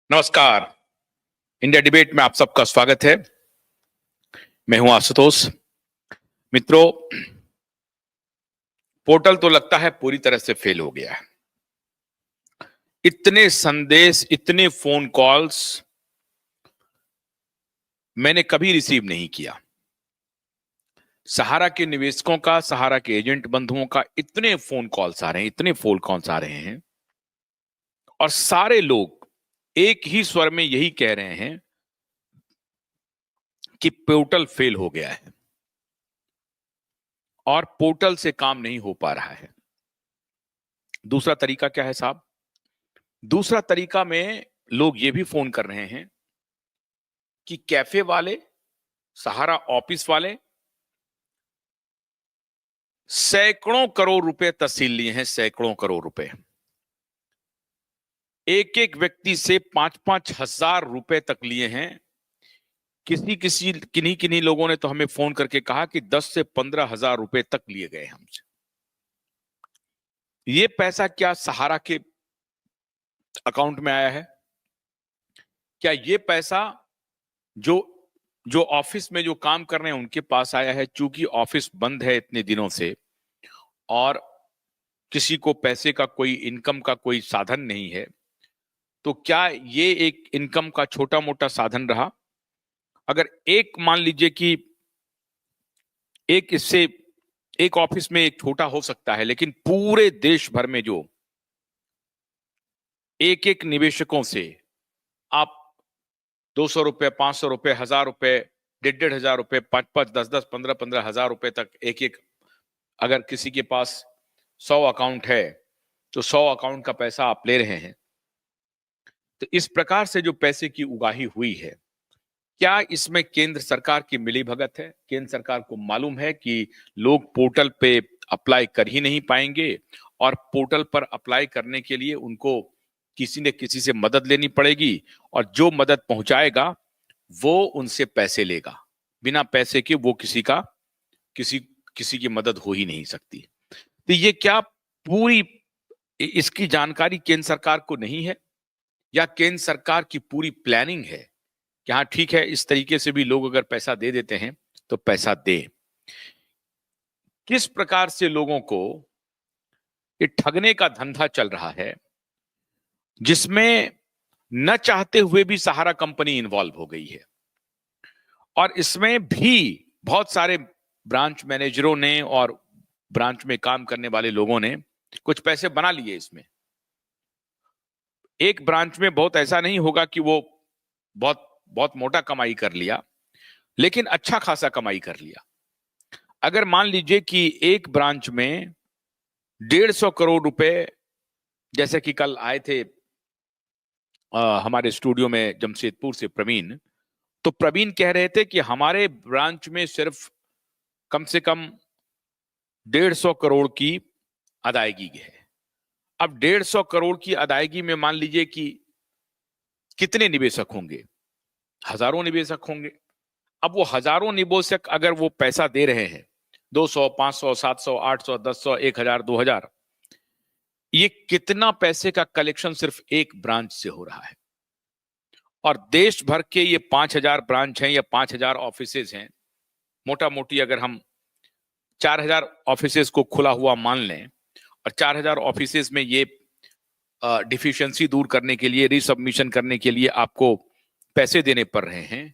नमस्कार। India debate में आप सबका स्वागत है। मैं हूं आशुतोष। मित्रों, पोर्टल तो लगता है पूरी तरह से फेल हो गया है। इतने संदेश, इतने फोन कॉल्स मैंने कभी रिसीव नहीं किया। सहारा के निवेशकों का, सहारा के एजेंट बंधुओं का इतने फोन कॉल्स आ रहे हैं, इतने फोन कॉल्स आ रहे हैं, और सारे लोग एक ही स्वर में यही कह रहे हैं कि पोर्टल फेल हो गया है और पोर्टल से काम नहीं हो पा रहा है। दूसरा तरीका क्या है साहब? दूसरा तरीका में लोग ये भी फोन कर रहे हैं कि कैफे वाले, सहारा ऑफिस वाले सैकड़ों करोड़ रुपए तहसील लिए हैं, सैकड़ों करोड़ रुपए। एक एक व्यक्ति से 5-5 हजार रुपए तक लिए हैं। किन्हीं किन्हीं लोगों ने तो हमें फोन करके कहा कि 10 से 15 हजार रुपए तक लिए गए हमसे। ये पैसा क्या सहारा के अकाउंट में आया है? क्या ये पैसा जो जो ऑफिस में जो काम कर रहे हैं उनके पास आया है? चूंकि ऑफिस बंद है इतने दिनों से और किसी को पैसे का कोई, इनकम का कोई साधन नहीं है, तो क्या ये एक इनकम का छोटा मोटा साधन रहा? अगर एक मान लीजिए कि एक ऑफिस में एक छोटा हो सकता है, लेकिन पूरे देश भर में जो एक एक निवेशकों से आप 200 रुपए, 500 रुपए, 1000 रुपए, 1,500 रुपए, 5-5, 10-10, 15-15 हजार रुपए तक एक एक, अगर किसी के पास 100 अकाउंट है तो 100 अकाउंट का पैसा आप ले रहे हैं। तो इस प्रकार से जो पैसे की उगाही हुई है, क्या इसमें केंद्र सरकार की मिलीभगत है? केंद्र सरकार को मालूम है कि लोग पोर्टल पे अप्लाई कर ही नहीं पाएंगे और पोर्टल पर अप्लाई करने के लिए उनको किसी न किसी से मदद लेनी पड़ेगी, और जो मदद पहुंचाएगा वो उनसे पैसे लेगा। बिना पैसे के वो किसी किसी की मदद हो ही नहीं सकती। तो ये क्या पूरी इसकी जानकारी केंद्र सरकार को नहीं है, या केंद्र सरकार की पूरी प्लानिंग है कि हाँ ठीक है, इस तरीके से भी लोग अगर पैसा दे देते हैं तो पैसा दे? किस प्रकार से लोगों को ये ठगने का धंधा चल रहा है, जिसमें न चाहते हुए भी सहारा कंपनी इन्वॉल्व हो गई है, और इसमें भी बहुत सारे ब्रांच मैनेजरों ने और ब्रांच में काम करने वाले लोगों ने कुछ पैसे बना लिए इसमें। एक ब्रांच में बहुत ऐसा नहीं होगा कि वो बहुत बहुत मोटा कमाई कर लिया, लेकिन अच्छा खासा कमाई कर लिया। अगर मान लीजिए कि एक ब्रांच में 150 करोड़ रुपए, जैसे कि कल आए थे हमारे स्टूडियो में जमशेदपुर से प्रवीण, तो प्रवीण कह रहे थे कि हमारे ब्रांच में सिर्फ कम से कम 150 करोड़ की अदायगी है। अब 150 करोड़ की अदायगी में मान लीजिए कि कितने निवेशक होंगे? हजारों निवेशक होंगे। अब वो हजारों निवेशक अगर वो पैसा दे रहे हैं, 200, 500, 700, 800, 1000, 1000, 2000, ये कितना पैसे का कलेक्शन सिर्फ एक ब्रांच से हो रहा है? और देश भर के ये 5000 ब्रांच हैं या 5000 ऑफिसेज हैं। मोटा मोटी अगर हम 4000 ऑफिसेज को खुला हुआ मान लें और 4000 ऑफिसेज में ये डिफिशियंसी दूर करने के लिए, रिसबमिशन करने के लिए आपको पैसे देने पड़ रहे हैं,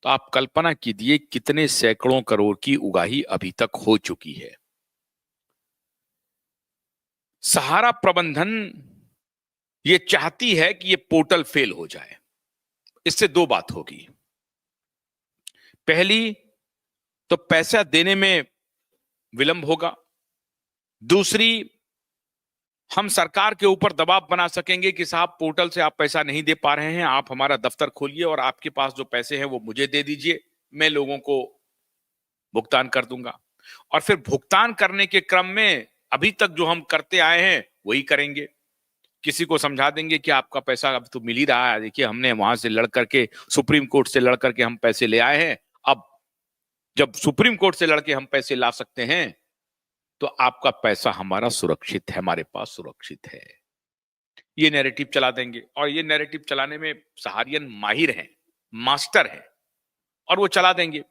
तो आप कल्पना कीजिए कितने सैकड़ों करोड़ की उगाही अभी तक हो चुकी है। सहारा प्रबंधन ये चाहती है कि ये पोर्टल फेल हो जाए। इससे दो बात होगी। पहली तो पैसा देने में विलंब होगा। दूसरी, हम सरकार के ऊपर दबाव बना सकेंगे कि साहब पोर्टल से आप पैसा नहीं दे पा रहे हैं, आप हमारा दफ्तर खोलिए और आपके पास जो पैसे हैं वो मुझे दे दीजिए, मैं लोगों को भुगतान कर दूंगा। और फिर भुगतान करने के क्रम में अभी तक जो हम करते आए हैं वही करेंगे। किसी को समझा देंगे कि आपका पैसा अब तो मिल ही रहा है, देखिए हमने वहां से लड़ करके, सुप्रीम कोर्ट से लड़ करके हम पैसे ले आए हैं, अब जब सुप्रीम कोर्ट से लड़के हम पैसे ला सकते हैं तो आपका पैसा हमारा सुरक्षित है, हमारे पास सुरक्षित है। ये नैरेटिव चला देंगे, और ये नैरेटिव चलाने में सहारियन माहिर हैं, मास्टर हैं, और वो चला देंगे।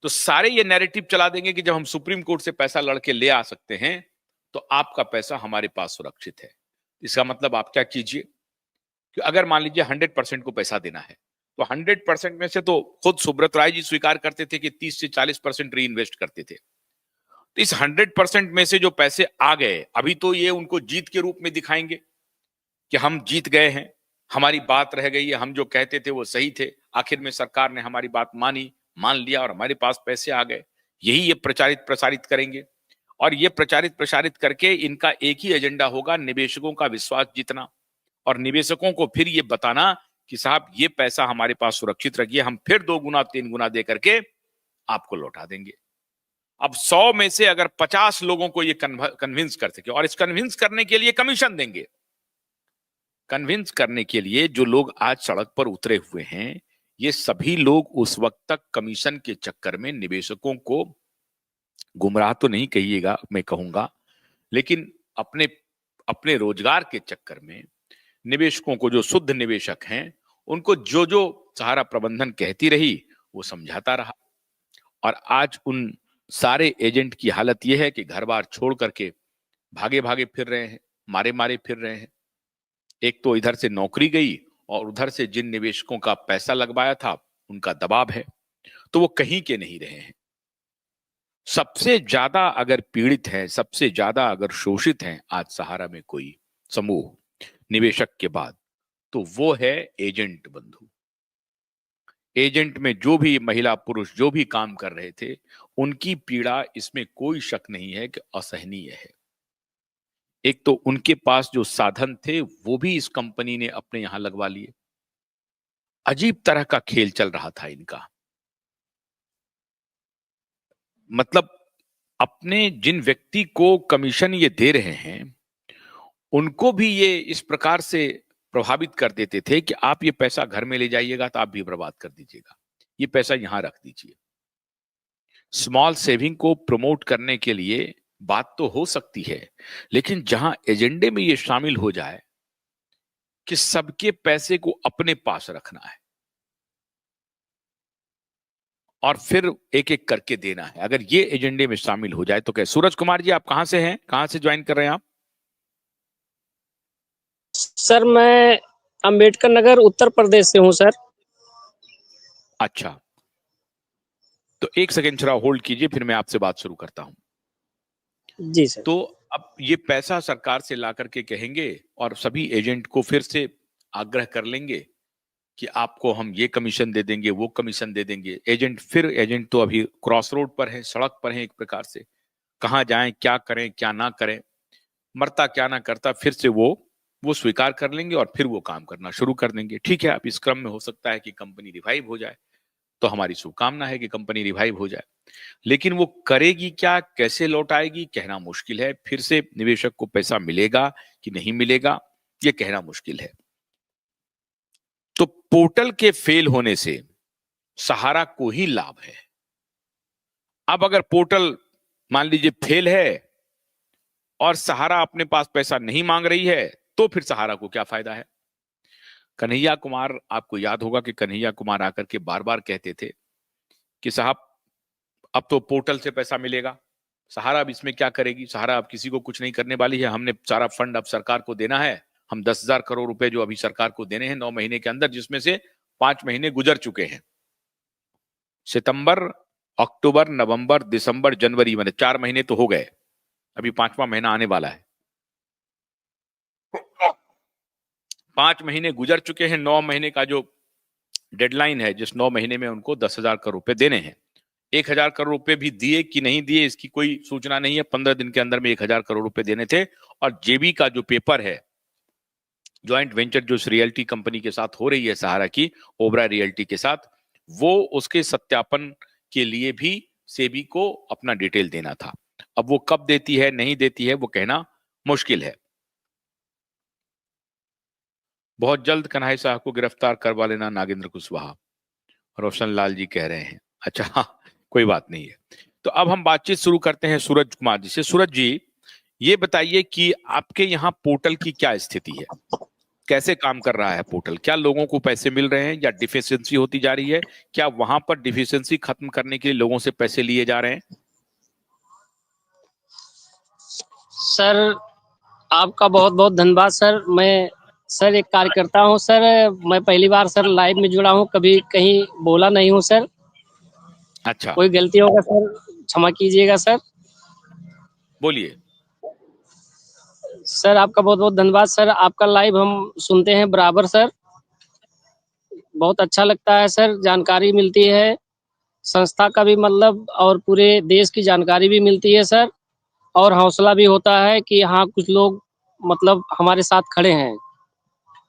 तो सारे ये नैरेटिव चला देंगे कि जब हम सुप्रीम कोर्ट से पैसा लड़के ले आ सकते हैं तो आपका पैसा हमारे पास सुरक्षित है। इसका मतलब आप क्या कीजिए कि अगर मान लीजिए 100% को पैसा देना है तो 100% में से तो खुद सुब्रत राय जी स्वीकार करते थे कि 30 से 40% री इन्वेस्ट करते थे। तो इस 100% में से जो पैसे आ गए, अभी तो ये उनको जीत के रूप में दिखाएंगे कि हम जीत गए हैं, हमारी बात रह गई है, हम जो कहते थे वो सही थे, आखिर में सरकार ने हमारी बात मान लिया और हमारे पास पैसे आ गए। यही ये प्रचारित प्रसारित करेंगे, और ये प्रचारित प्रसारित करके इनका एक ही एजेंडा होगा, निवेशकों का विश्वास जीतना, और निवेशकों को फिर ये बताना कि साहब ये पैसा हमारे पास सुरक्षित रखिए, हम फिर 2 गुना 3 गुना दे करके आपको लौटा देंगे। अब 100 में से अगर 50 लोगों को ये कन्विंस कर सके, और इस कन्विंस करने के लिए कमीशन देंगे, कन्विंस करने के लिए जो लोग आज सड़क पर उतरे हुए हैं, ये सभी लोग उस वक्त तक कमीशन के चक्कर में निवेशकों को, गुमराह तो नहीं कहिएगा, मैं कहूंगा, लेकिन अपने अपने रोजगार के चक्कर में निवेशकों को, जो शुद्ध निवेशक हैं, उनको जो जो सहारा प्रबंधन कहती रही वो समझाता रहा। और आज उन सारे एजेंट की हालत यह है कि घर बार छोड़ करके भागे भागे फिर रहे हैं, मारे मारे फिर रहे हैं। एक तो इधर से नौकरी गई और उधर से जिन निवेशकों का पैसा लगवाया था उनका दबाव है, तो वो कहीं के नहीं रहे हैं। सबसे ज्यादा अगर पीड़ित है, सबसे ज्यादा अगर शोषित है आज सहारा में कोई समूह निवेशक के बाद, तो वो है एजेंट बंधु। एजेंट में जो भी महिला पुरुष जो भी काम कर रहे थे, उनकी पीड़ा, इसमें कोई शक नहीं है कि असहनीय है। एक तो उनके पास जो साधन थे वो भी इस कंपनी ने अपने यहां लगवा लिए। अजीब तरह का खेल चल रहा था इनका। मतलब अपने जिन व्यक्ति को कमीशन ये दे रहे हैं उनको भी ये इस प्रकार से प्रभावित कर देते थे कि आप ये पैसा घर में ले जाइएगा तो आप भी बर्बाद कर दीजिएगा, ये पैसा यहां रख दीजिए। स्मॉल सेविंग को प्रमोट करने के लिए बात तो हो सकती है, लेकिन जहां एजेंडे में ये शामिल हो जाए कि सबके पैसे को अपने पास रखना है और फिर एक एक करके देना है, अगर ये एजेंडे में शामिल हो जाए तो क्या। सूरज कुमार जी, आप कहां से हैं, कहां से ज्वाइन कर रहे हैं आप? सर मैं अंबेडकर नगर उत्तर प्रदेश से हूं सर। अच्छा, तो एक सेकंड जरा होल्ड कीजिए, फिर मैं आपसे बात शुरू करता हूं। जी सर। तो अब ये पैसा सरकार से ला करके कहेंगे और सभी एजेंट को फिर से आग्रह कर लेंगे कि आपको हम ये कमीशन दे देंगे, वो कमीशन दे देंगे। एजेंट तो अभी क्रॉस रोड पर है, सड़क पर है, एक प्रकार से कहाँ जाएं, क्या करें, क्या ना करें, मरता क्या ना करता, फिर से वो स्वीकार कर लेंगे और फिर वो काम करना शुरू कर देंगे। ठीक है, अब इस क्रम में हो सकता है कि कंपनी रिवाइव हो जाए, तो हमारी शुभकामना है कि कंपनी रिवाइव हो जाए, लेकिन वो करेगी क्या, कैसे लौटाएगी, कहना मुश्किल है। फिर से निवेशक को पैसा मिलेगा कि नहीं मिलेगा, ये कहना मुश्किल है। तो पोर्टल के फेल होने से सहारा को ही लाभ है। अब अगर पोर्टल मान लीजिए फेल है और सहारा अपने पास पैसा नहीं मांग रही है, तो फिर सहारा को क्या फायदा है। कन्हैया कुमार, आपको याद होगा कि कन्हैया कुमार आकर के बार बार कहते थे कि साहब अब तो पोर्टल से पैसा मिलेगा, सहारा अब इसमें क्या करेगी, सहारा अब किसी को कुछ नहीं करने वाली है, हमने सारा फंड अब सरकार को देना है, हम 10,000 करोड़ रुपए जो अभी सरकार को देने हैं 9 महीने के अंदर, जिसमें से 5 महीने गुजर चुके हैं। सितंबर, अक्टूबर, नवंबर, दिसंबर, जनवरी, मैंने 4 महीने तो हो गए, अभी 5वां महीना आने वाला है। 5 महीने गुजर चुके हैं, 9 महीने का जो डेडलाइन है, जिस 9 महीने में उनको 10,000 करोड़ रुपए देने हैं। 1,000 करोड़ रुपए भी दिए कि नहीं दिए इसकी कोई सूचना नहीं है। 15 दिन के अंदर में 1,000 करोड़ रुपए देने थे। और जेबी का जो पेपर है, ज्वाइंट वेंचर जो रियल्टी कंपनी के साथ हो रही है सहारा की, ओबरा रियल्टी के साथ, वो उसके सत्यापन के लिए भी सेबी को अपना डिटेल देना था। अब वो कब देती है नहीं देती है वो कहना मुश्किल है। बहुत जल्द कन्हैया साहब को गिरफ्तार करवा लेना नागेंद्र कुशवाहा, रोशन लाल जी कह रहे हैं। अच्छा, कोई बात नहीं है। तो अब हम बातचीत शुरू करते हैं सूरज कुमार जी से। सूरज जी, ये बताइए कि आपके यहाँ पोर्टल की क्या स्थिति है, कैसे काम कर रहा है पोर्टल, क्या लोगों को पैसे मिल रहे हैं या डिफिशियंसी होती जा रही है, क्या वहां पर डिफिशियंसी खत्म करने के लिए लोगों से पैसे लिए जा रहे हैं? सर आपका बहुत बहुत धन्यवाद सर। मैं सर एक कार्यकर्ता हूँ सर। मैं पहली बार सर लाइव में जुड़ा हूँ, कभी कहीं बोला नहीं हूँ सर। अच्छा, कोई गलती होगा सर क्षमा कीजिएगा सर। बोलिए। सर आपका बहुत बहुत धन्यवाद सर। आपका लाइव हम सुनते हैं बराबर सर। बहुत अच्छा लगता है सर, जानकारी मिलती है संस्था का भी मतलब, और पूरे देश की जानकारी भी मिलती है सर। और हौसला भी होता है कि हाँ कुछ लोग मतलब हमारे साथ खड़े हैं।